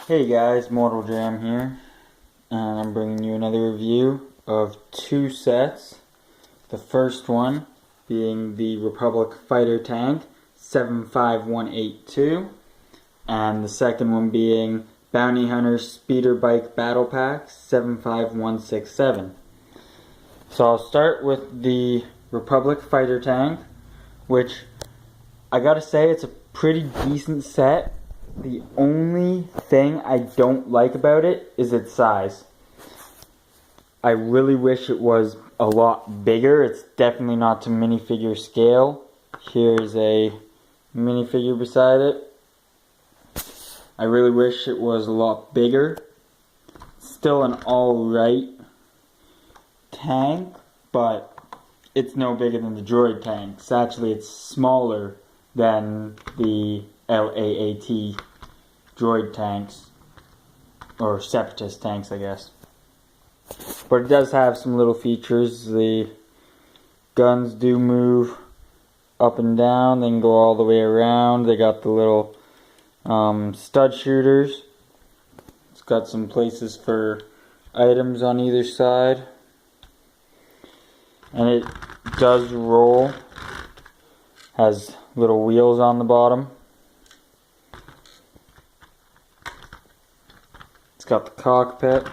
Hey guys, Mortal Jam here, and I'm bringing you another review of two sets. The first one being the Republic Fighter Tank 75182, and the second one being Bounty Hunter Speeder Bike Battle Pack 75167. So I'll start with the Republic Fighter Tank, which I gotta say it's a pretty decent set. The only thing I don't like about it is its size. I really wish it was a lot bigger. It's definitely not to minifigure scale. Here's a minifigure beside it. I really wish it was a lot bigger. Still an alright tank, but it's no bigger than the droid tanks. Actually, it's smaller than the LAAT droid tanks, or separatist tanks, I guess. But it does have some little features. The guns do move up and down, they can go all the way around. They got the little stud shooters. It's got some places for items on either side. And it does roll. Has little wheels on the bottom. It's got the cockpit.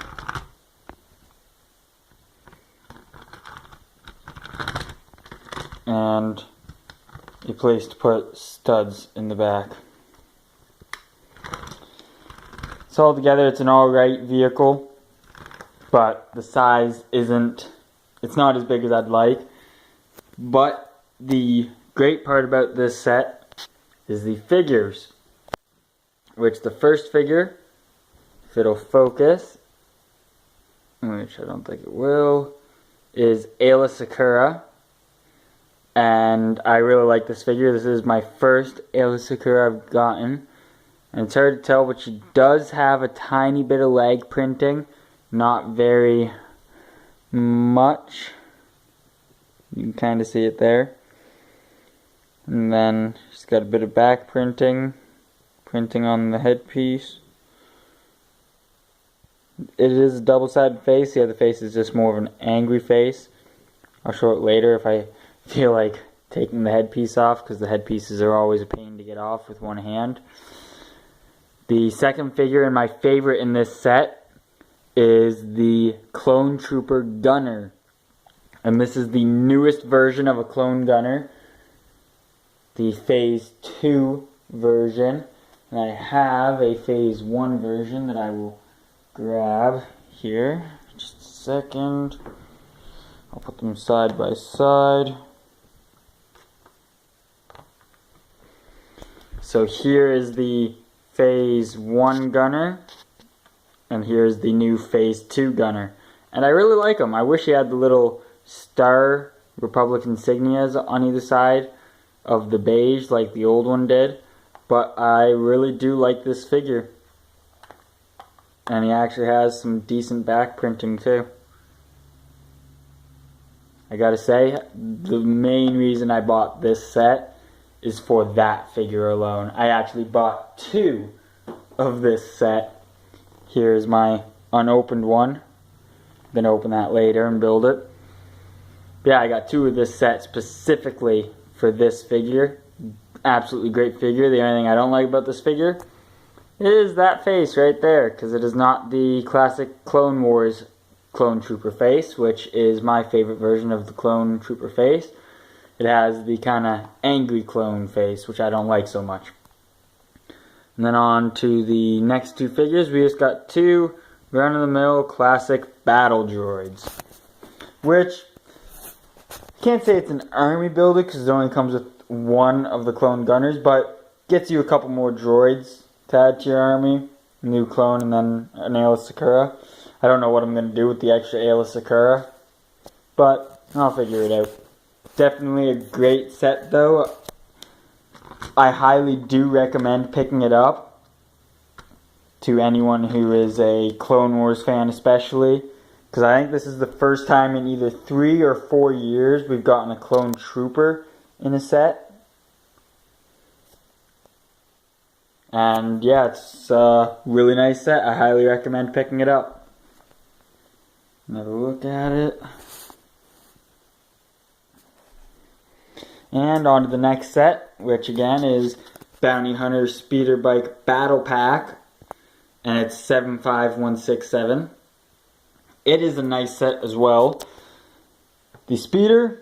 And a place to put studs in the back. So altogether it's an alright vehicle, but the size it's not as big as I'd like. But the great part about this set is the figures, which the first figure, if it'll focus, which I don't think it will, is Aayla Secura. And I really like this figure. This is my first Aayla Secura I've gotten. And it's hard to tell, but she does have a tiny bit of leg printing. Not very much. You can kind of see it there. And then she's got a bit of back printing on the headpiece. It is a double-sided face. The other face is just more of an angry face. I'll show it later if I feel like taking the headpiece off, because the headpieces are always a pain to get off with one hand. The second figure, and my favorite in this set, is the Clone Trooper Gunner. And this is the newest version of a clone gunner. The Phase 2 version. And I have a Phase 1 version that I will grab here. Just a second. I'll put them side by side. So here is the Phase 1 gunner. And here's the new Phase 2 gunner. And I really like them. I wish he had the little Star Republic insignias on either side of the beige like the old one did, but I really do like this figure, and he actually has some decent back printing too. I gotta say, the main reason I bought this set is for that figure alone. I actually bought two of this set. Here's my unopened one. I'm gonna open that later and build it. Yeah, I got two of this set specifically for this figure. Absolutely great figure. The only thing I don't like about this figure is that face right there, because it is not the classic Clone Wars Clone Trooper face, which is my favorite version of the Clone Trooper face. It has the kind of angry clone face, which I don't like so much. And then on to the next two figures. We just got two run-of-the-mill classic battle droids, which can't say it's an army builder because it only comes with one of the clone gunners, but gets you a couple more droids to add to your army. A new clone and then an Aayla Secura. I don't know what I'm going to do with the extra Aayla Secura, but I'll figure it out. Definitely a great set though. I highly do recommend picking it up to anyone who is a Clone Wars fan especially. Because I think this is the first time in either 3 or 4 years we've gotten a clone trooper in a set. And yeah, it's a really nice set. I highly recommend picking it up. Another look at it. And on to the next set, which again is Bounty Hunter Speeder Bike Battle Pack. And it's 75167. It is a nice set as well. The speeder,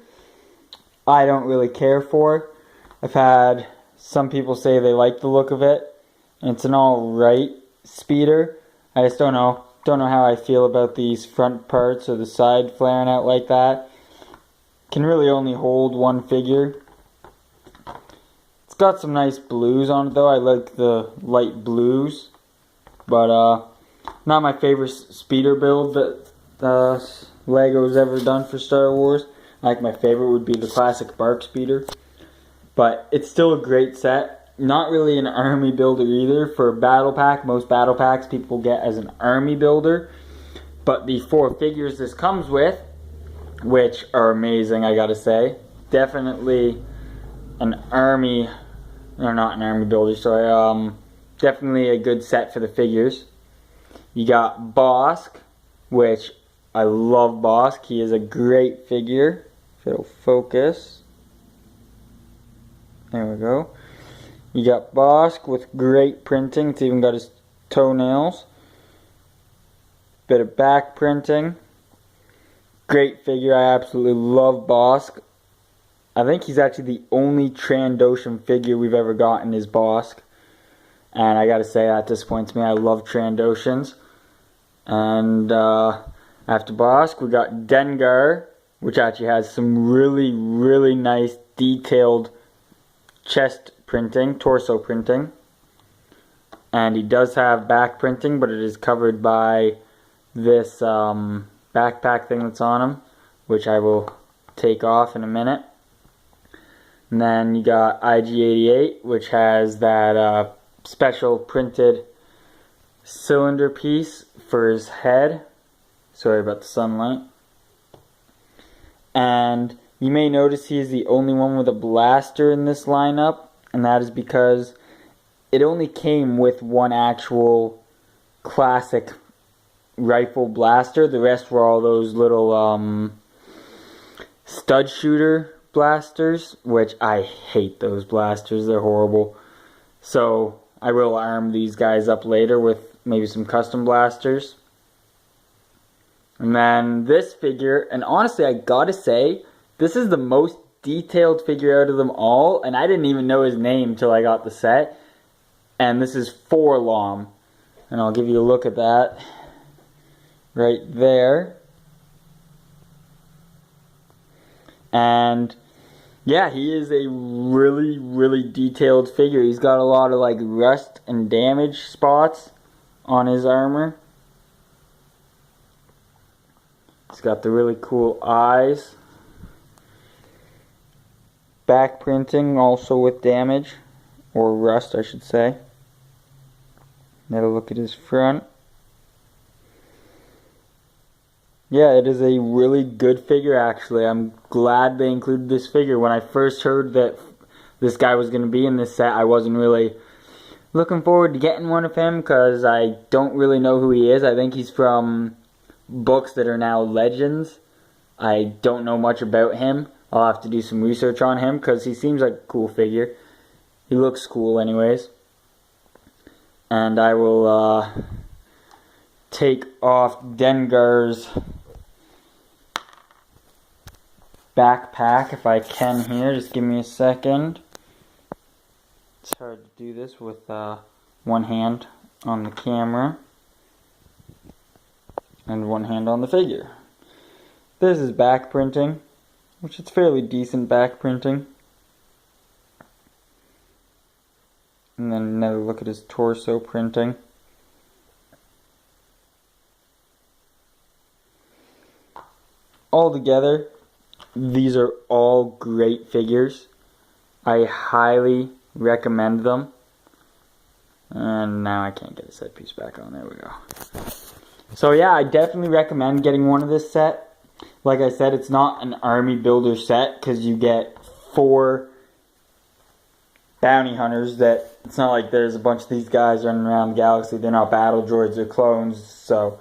I don't really care for. I've had some people say they like the look of it. And it's an alright speeder. I just don't know. Don't know how I feel about these front parts or the side flaring out like that. Can really only hold one figure. It's got some nice blues on it though. I like the light blues. But not my favorite speeder build that Lego's ever done for Star Wars. Like my favorite would be the classic BARC speeder. But it's still a great set. Not really an army builder either. For a battle pack, most battle packs people get as an army builder. But the 4 figures this comes with, which are amazing, I gotta say. Definitely an army, or not an army builder, sorry. Definitely a good set for the figures. You got Bossk, which I love Bossk. He is a great figure. If it'll focus. There we go. You got Bossk with great printing. It's even got his toenails. Bit of back printing. Great figure. I absolutely love Bossk. I think he's actually the only Trandoshan figure we've ever gotten is Bossk. And I gotta say, that disappoints me. I love Trandoshans. And after Bossk, we got Dengar, which actually has some really, really nice detailed chest printing, torso printing. And he does have back printing, but it is covered by this backpack thing that's on him, which I will take off in a minute. And then you got IG-88, which has that special printed cylinder piece for his head. Sorry about the sunlight. And you may notice he is the only one with a blaster in this lineup, and that is because it only came with one actual classic rifle blaster. The rest were all those little stud shooter blasters, which I hate those blasters. They're horrible. So I will arm these guys up later with maybe some custom blasters. And then this figure, and honestly I gotta say, this is the most detailed figure out of them all, and I didn't even know his name till I got the set. And this is 4-LOM. And I'll give you a look at that right there. And yeah, he is a really, really detailed figure. He's got a lot of like rust and damage spots on his armor. He's got the really cool eyes. Back printing also with damage, or rust I should say. Now look at his front. Yeah, it is a really good figure actually. I'm glad they included this figure. When I first heard that this guy was going to be in this set, I wasn't really looking forward to getting one of him because I don't really know who he is. I think he's from books that are now Legends. I don't know much about him. I'll have to do some research on him because he seems like a cool figure. He looks cool anyways. And I will take off Dengar's backpack if I can here. Just give me a second. It's hard to do this with one hand on the camera and one hand on the figure. This is back printing, which is fairly decent back printing. And then another look at his torso printing. Altogether, these are all great figures. I highly recommend them. And now I can't get a set piece back on. There we go. So yeah, I definitely recommend getting one of this set. Like I said, it's not an army builder set because you get 4 bounty hunters that it's not like there's a bunch of these guys running around the galaxy. They're not battle droids or clones, so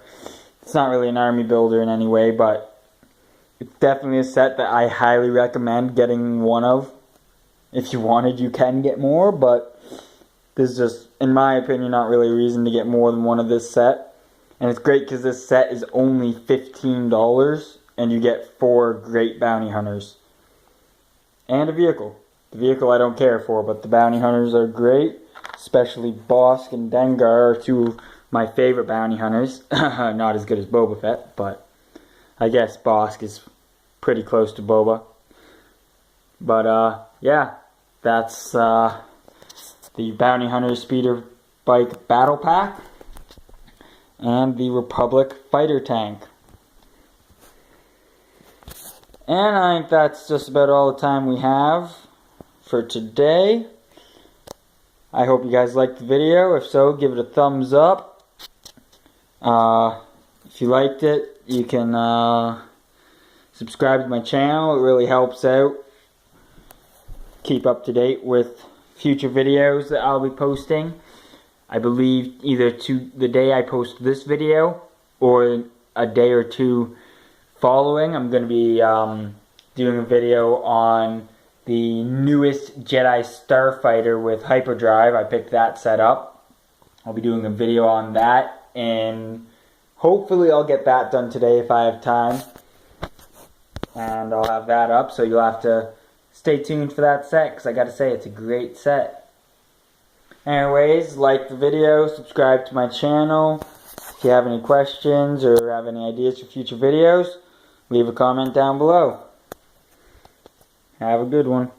it's not really an army builder in any way, but it's definitely a set that I highly recommend getting one of. If you wanted, you can get more, but there's just, in my opinion, not really a reason to get more than one of this set. And it's great because this set is only $15, and you get 4 great bounty hunters. And a vehicle. The vehicle I don't care for, but the bounty hunters are great. Especially Bossk and Dengar are 2 of my favorite bounty hunters. Not as good as Boba Fett, but I guess Bossk is pretty close to Boba. But, yeah, that's the Bounty Hunter Speeder Bike Battle Pack and the Republic Fighter Tank. And I think that's just about all the time we have for today. I hope you guys liked the video. If so, give it a thumbs up. If you liked it, you can subscribe to my channel. It really helps out. Keep up to date with future videos that I'll be posting. I believe either to the day I post this video or a day or 2 following, I'm going to be doing a video on the newest Jedi Starfighter with hyperdrive. I picked that set up. I'll be doing a video on that, and hopefully I'll get that done today if I have time. And I'll have that up, so you'll have to stay tuned for that set, because I gotta say, it's a great set. Anyways, like the video, subscribe to my channel. If you have any questions or have any ideas for future videos, leave a comment down below. Have a good one.